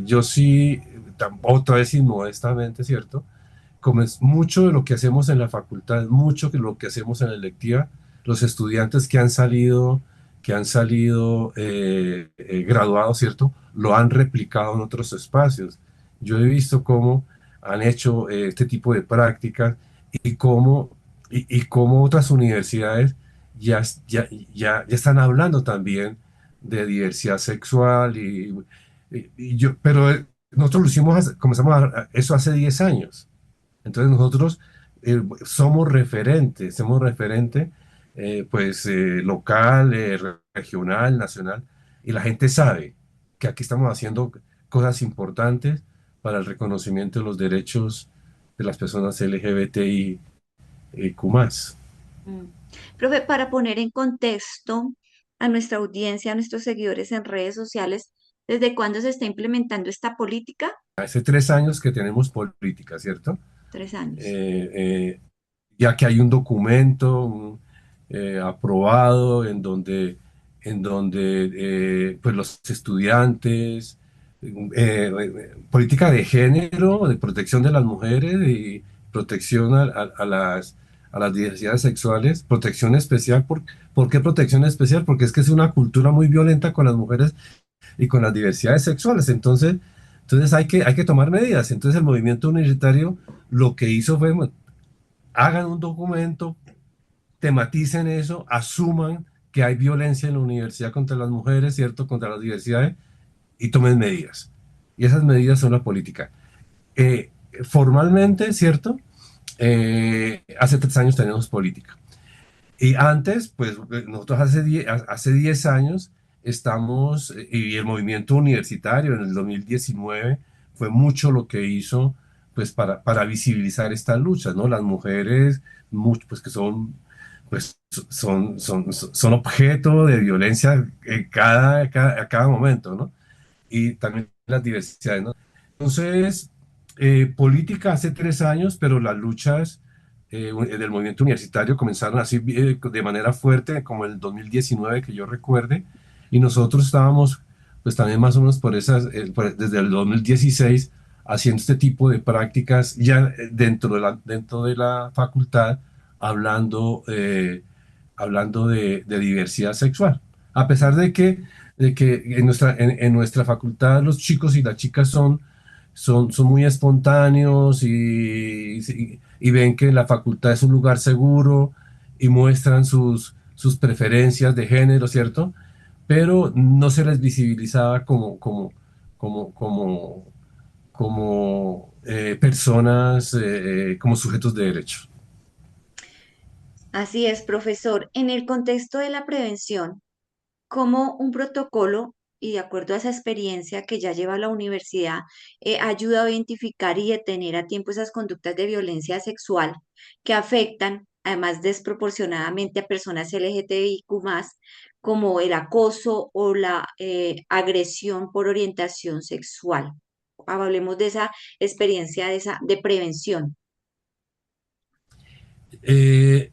yo sí, otra vez inmodestamente, ¿cierto? Como es mucho de lo que hacemos en la facultad, mucho de lo que hacemos en la electiva, los estudiantes que han salido graduados, ¿cierto? Lo han replicado en otros espacios. Yo he visto cómo han hecho este tipo de prácticas y cómo otras universidades ya, ya están hablando también de diversidad sexual pero nosotros lo hicimos, comenzamos eso hace 10 años. Entonces nosotros somos referente pues local, regional, nacional, y la gente sabe que aquí estamos haciendo cosas importantes para el reconocimiento de los derechos de las personas LGBTI Q+. Mm. Profe, para poner en contexto a nuestra audiencia, a nuestros seguidores en redes sociales, ¿desde cuándo se está implementando esta política? Hace 3 años que tenemos política, ¿cierto? 3 años. Eh, eh, ya que hay un documento aprobado en donde pues los estudiantes, política de género, de protección de las mujeres y protección a las diversidades sexuales, protección especial. ¿Por qué protección especial? Porque es que es una cultura muy violenta con las mujeres y con las diversidades sexuales. Entonces hay que tomar medidas. Entonces el movimiento universitario lo que hizo fue hagan un documento, tematicen eso, asuman que hay violencia en la universidad contra las mujeres, ¿cierto? Contra las diversidades, y tomen medidas. Y esas medidas son la política. Formalmente, ¿cierto? Hace 3 años tenemos política. Y antes, pues nosotros hace 10 años estamos, y el movimiento universitario en el 2019 fue mucho lo que hizo pues para visibilizar estas luchas, ¿no? Las mujeres, pues que son objeto de violencia a cada momento, ¿no? Y también las diversidades, ¿no? Entonces, política hace 3 años, pero las luchas del movimiento universitario comenzaron así de manera fuerte, como en el 2019, que yo recuerde, y nosotros estábamos, pues también más o menos desde el 2016, haciendo este tipo de prácticas ya dentro de la facultad, hablando, hablando de diversidad sexual. A pesar de que en nuestra facultad los chicos y las chicas son muy espontáneos y ven que la facultad es un lugar seguro y muestran sus preferencias de género, ¿cierto? Pero no se les visibilizaba como, personas, como sujetos de derecho. Así es, profesor. En el contexto de la prevención, ¿cómo un protocolo, y de acuerdo a esa experiencia que ya lleva la universidad, ayuda a identificar y detener a tiempo esas conductas de violencia sexual que afectan, además desproporcionadamente a personas LGTBIQ+, como el acoso o la agresión por orientación sexual? Hablemos de esa experiencia de prevención. Eh,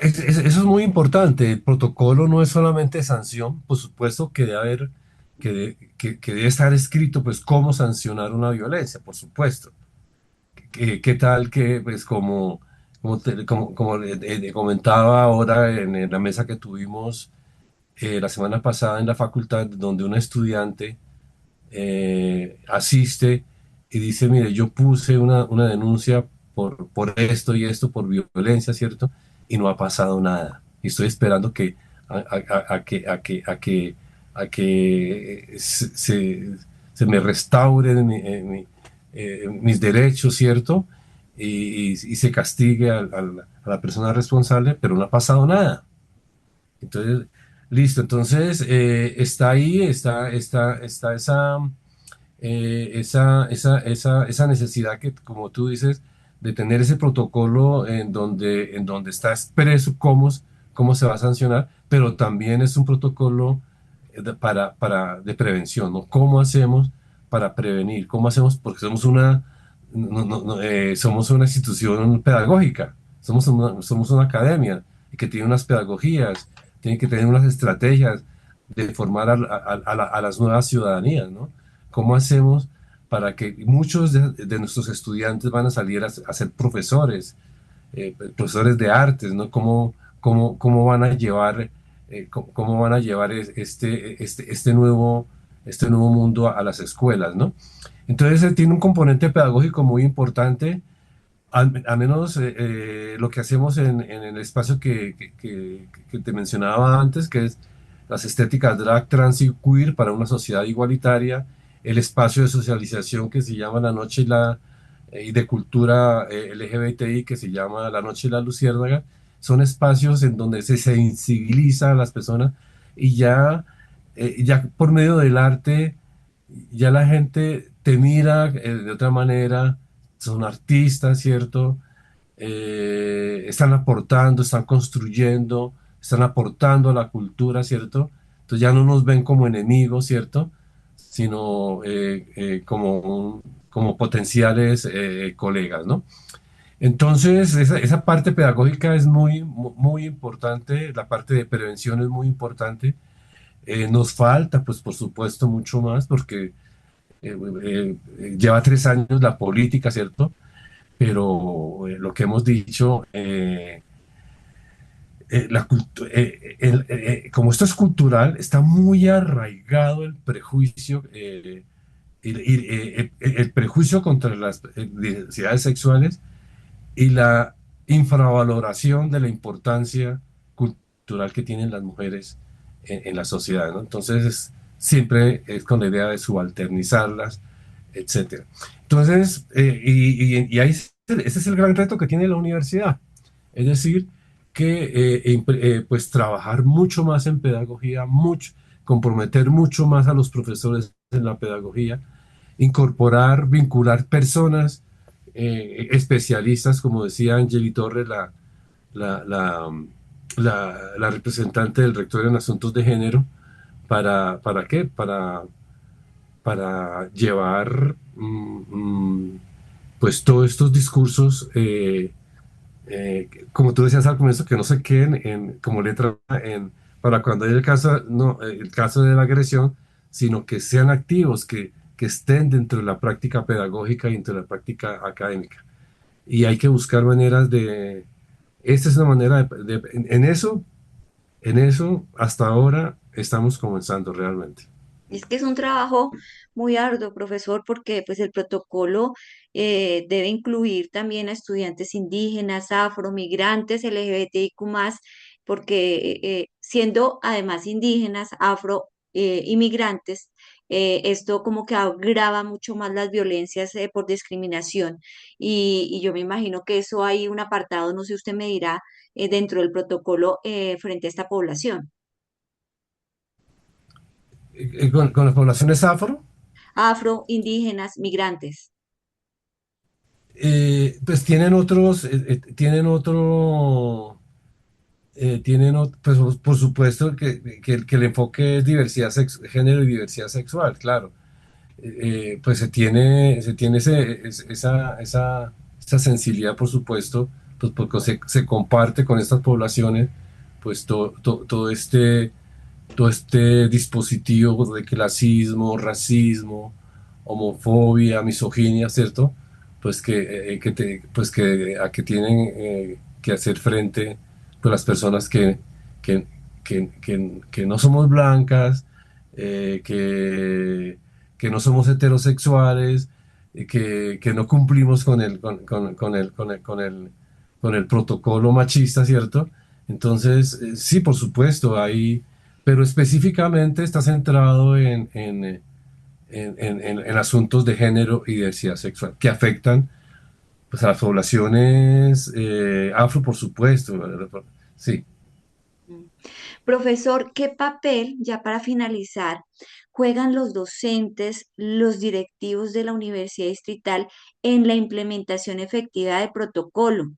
Eso es muy importante. El protocolo no es solamente sanción, por supuesto que debe haber, que debe estar escrito, pues, cómo sancionar una violencia, por supuesto. ¿Qué tal que, pues, como le comentaba ahora en la mesa que tuvimos la semana pasada en la facultad, donde un estudiante asiste y dice, mire, yo puse una denuncia por esto y esto, por violencia, ¿cierto? Y no ha pasado nada. Y estoy esperando que a que se me restauren mis derechos, ¿cierto? Y se castigue a la persona responsable, pero no ha pasado nada. Entonces, listo, entonces está ahí, está esa necesidad que, como tú dices, de tener ese protocolo en donde está expreso cómo se va a sancionar, pero también es un protocolo de prevención, ¿no? ¿Cómo hacemos para prevenir? ¿Cómo hacemos? Porque somos somos una institución pedagógica, somos una academia que tiene unas pedagogías, tiene que tener unas estrategias de formar a las nuevas ciudadanías, ¿no? ¿Cómo hacemos para que muchos de nuestros estudiantes van a salir a ser profesores, profesores de artes, ¿no? ¿Cómo van a llevar, cómo van a llevar este nuevo mundo a las escuelas, ¿no? Entonces, tiene un componente pedagógico muy importante, al menos lo que hacemos en el espacio que te mencionaba antes, que es las estéticas drag, trans y queer para una sociedad igualitaria, el espacio de socialización que se llama La Noche y de cultura LGBTI que se llama La Noche y la Luciérnaga, son espacios en donde se sensibiliza a las personas y ya por medio del arte, ya la gente te mira de otra manera, son artistas, ¿cierto? Están aportando, están construyendo, están aportando a la cultura, ¿cierto? Entonces ya no nos ven como enemigos, ¿cierto? Sino como potenciales colegas, ¿no? Entonces, esa parte pedagógica es muy importante, la parte de prevención es muy importante. Nos falta, pues, por supuesto, mucho más, porque lleva 3 años la política, ¿cierto? Pero lo que hemos dicho, como esto es cultural, está muy arraigado el prejuicio, el prejuicio contra las diversidades sexuales y la infravaloración de la importancia cultural que tienen las mujeres en la sociedad, ¿no? Entonces, siempre es con la idea de subalternizarlas, etcétera. Entonces, ahí ese es el gran reto que tiene la universidad. Es decir, que pues trabajar mucho más en pedagogía, comprometer mucho más a los profesores en la pedagogía, incorporar, vincular personas especialistas, como decía Angeli Torres, la, la, la representante del rector en asuntos de género, ¿para qué? Para llevar pues todos estos discursos, como tú decías al comienzo, que no se queden como letra para cuando haya no, el caso de la agresión, sino que sean activos, que estén dentro de la práctica pedagógica y dentro de la práctica académica. Y hay que buscar maneras esta es una manera en eso hasta ahora estamos comenzando realmente. Es que es un trabajo muy arduo, profesor, porque pues el protocolo debe incluir también a estudiantes indígenas, afro, migrantes, LGBTIQ+, porque siendo además indígenas, afro, inmigrantes, esto como que agrava mucho más las violencias por discriminación. Y yo me imagino que eso hay un apartado, no sé, usted me dirá, dentro del protocolo frente a esta población. Con las poblaciones afro, Afro, indígenas, migrantes. pues pues por supuesto que el enfoque es género y diversidad sexual, claro. Pues se tiene esa sensibilidad, por supuesto, pues porque se comparte con estas poblaciones, pues todo este dispositivo de clasismo, racismo, homofobia, misoginia, ¿cierto? Pues a que tienen que hacer frente pues, las personas que, que no somos blancas, que no somos heterosexuales, que no cumplimos con el protocolo machista, ¿cierto? Entonces, sí, por supuesto, hay, pero específicamente está centrado en asuntos de género y diversidad sexual que afectan pues, a las poblaciones afro, por supuesto. Sí. Mm. Profesor, ¿qué papel, ya para finalizar, juegan los docentes, los directivos de la Universidad Distrital en la implementación efectiva del protocolo?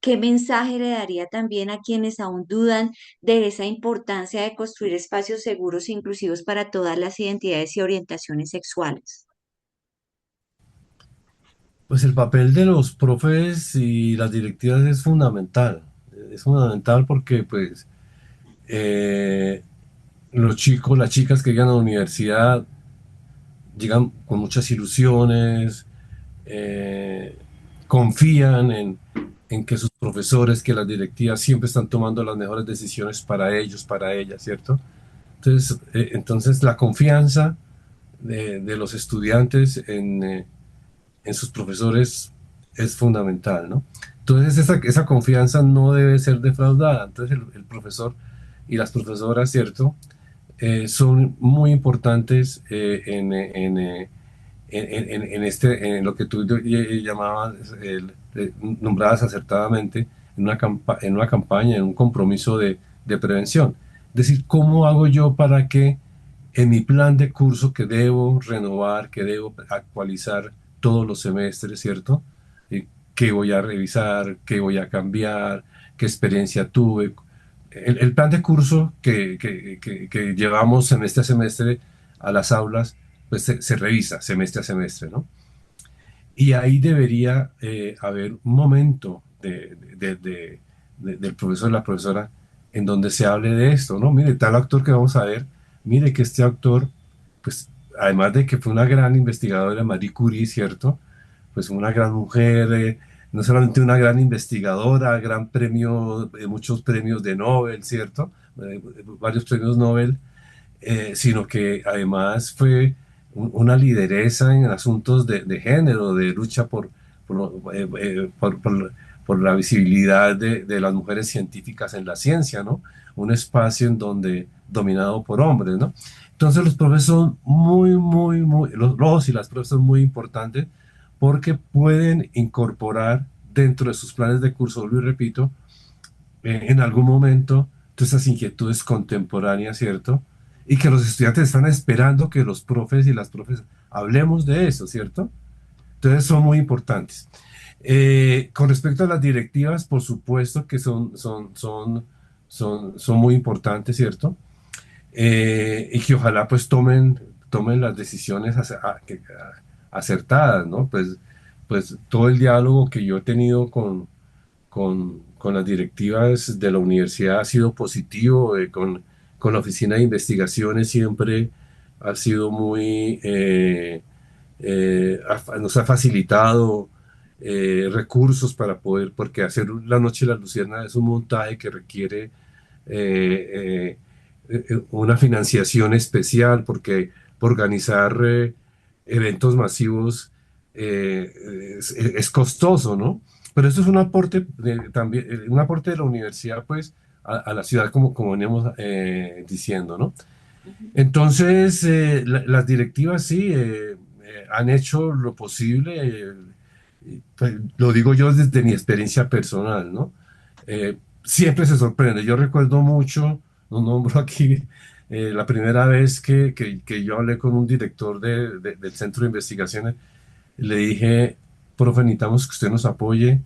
¿Qué mensaje le daría también a quienes aún dudan de esa importancia de construir espacios seguros e inclusivos para todas las identidades y orientaciones sexuales? Pues el papel de los profes y las directivas es fundamental. Es fundamental porque pues eh, los chicos, las chicas que llegan a la universidad llegan con muchas ilusiones, eh, confían en que sus profesores, que las directivas siempre están tomando las mejores decisiones para ellos, para ellas, ¿cierto? Entonces la confianza de los estudiantes en sus profesores es fundamental, ¿no? Entonces esa confianza no debe ser defraudada. Entonces el profesor y las profesoras, ¿cierto? Son muy importantes en lo que tú llamabas, nombradas acertadamente, en una campaña, en un compromiso de prevención. Es decir, ¿cómo hago yo para que en mi plan de curso que debo renovar, que debo actualizar todos los semestres, ¿cierto? ¿Qué voy a revisar? ¿Qué voy a cambiar? ¿Qué experiencia tuve? El plan de curso que llevamos semestre a semestre a las aulas, pues se revisa semestre a semestre, ¿no? Y ahí debería haber un momento del profesor o la profesora en donde se hable de esto, ¿no? Mire, tal actor que vamos a ver, mire que este actor, pues además de que fue una gran investigadora, Marie Curie, ¿cierto? Pues una gran mujer, no solamente una gran investigadora, gran premio, muchos premios de Nobel, ¿cierto? Varios premios Nobel, sino que además fue una lideresa en asuntos de género, de lucha por la visibilidad de las mujeres científicas en la ciencia, ¿no? Un espacio en donde dominado por hombres, ¿no? Entonces los profesores son los y las profes son muy importantes porque pueden incorporar dentro de sus planes de curso, lo repito, en algún momento todas esas inquietudes contemporáneas, ¿cierto? Y que los estudiantes están esperando que los profes y las profes hablemos de eso, ¿cierto? Entonces son muy importantes. Con respecto a las directivas, por supuesto que son muy importantes, ¿cierto? Y que ojalá pues tomen las decisiones acertadas, ¿no? Pues todo el diálogo que yo he tenido con las directivas de la universidad ha sido positivo, con la oficina de investigaciones siempre ha sido nos ha facilitado recursos para poder, porque hacer La Noche de la Lucierna es un montaje que requiere una financiación especial, porque organizar eventos masivos es costoso, ¿no? Pero eso es un aporte también, un aporte de la universidad, pues, a la ciudad, como veníamos diciendo, ¿no? Ujú. Entonces, las directivas sí han hecho lo posible, pues, lo digo yo desde mi experiencia personal, ¿no? Siempre se sorprende. Yo recuerdo mucho, no nombro aquí, la primera vez que yo hablé con un director del centro de investigaciones, le dije, profe, necesitamos que usted nos apoye,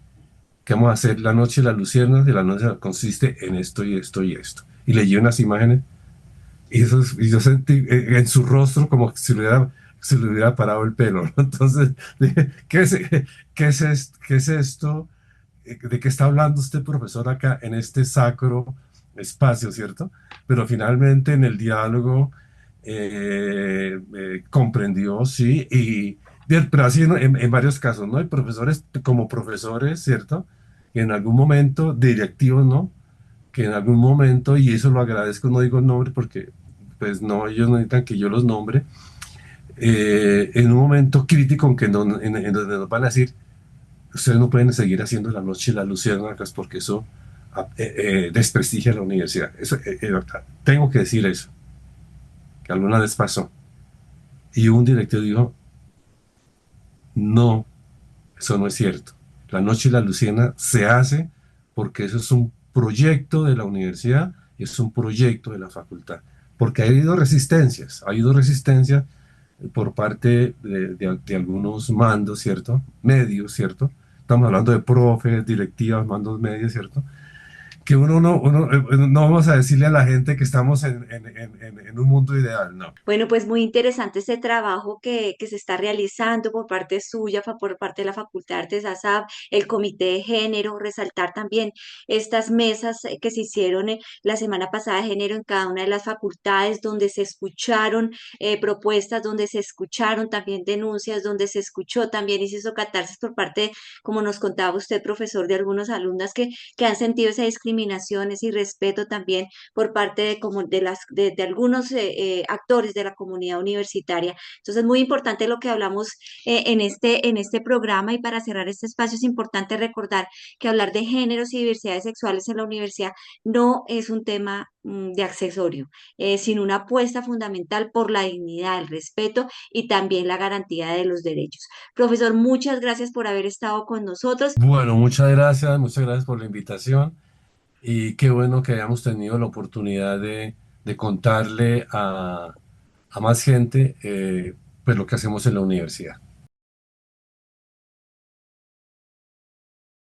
que vamos a hacer la noche de las luciernas, y la noche consiste en esto y esto y esto. Y le di unas imágenes y yo sentí en su rostro como que se le hubiera parado el pelo, ¿no? Entonces, dije, qué es esto? ¿De qué está hablando este profesor acá en este sacro espacio, ¿cierto? Pero finalmente en el diálogo comprendió, sí, y bien, pero así en varios casos, ¿no? Hay profesores como profesores, ¿cierto? Que en algún momento, directivos, ¿no? Que en algún momento, y eso lo agradezco, no digo el nombre porque pues no, ellos no necesitan que yo los nombre, en un momento crítico en donde nos van a decir, ustedes no pueden seguir haciendo la noche de las luciérnagas porque eso desprestigia la universidad. Tengo que decir eso, que alguna vez pasó. Y un director dijo, no, eso no es cierto. La Noche y la Lucena se hace porque eso es un proyecto de la universidad y es un proyecto de la facultad. Porque ha habido resistencias por parte de algunos mandos, ¿cierto? Medios, ¿cierto? Estamos hablando de profes, directivas, mandos medios, ¿cierto? Que no vamos a decirle a la gente que estamos en un mundo ideal, no. Bueno, pues muy interesante ese trabajo que se está realizando por parte suya, por parte de la Facultad de Artes ASAP, el Comité de Género, resaltar también estas mesas que se hicieron la semana pasada de género en cada una de las facultades, donde se escucharon propuestas, donde se escucharon también denuncias, donde se escuchó también y se hizo catarsis por parte, como nos contaba usted, profesor, de algunos alumnas que han sentido esa discriminación, ese irrespeto también por parte de algunos actores de la comunidad universitaria. Entonces, muy importante lo que hablamos en este programa y para cerrar este espacio es importante recordar que hablar de géneros y diversidades sexuales en la universidad no es un tema de accesorio, sino una apuesta fundamental por la dignidad, el respeto y también la garantía de los derechos. Profesor, muchas gracias por haber estado con nosotros. Bueno, muchas gracias por la invitación y qué bueno que hayamos tenido la oportunidad de contarle a más gente pues lo que hacemos en la universidad.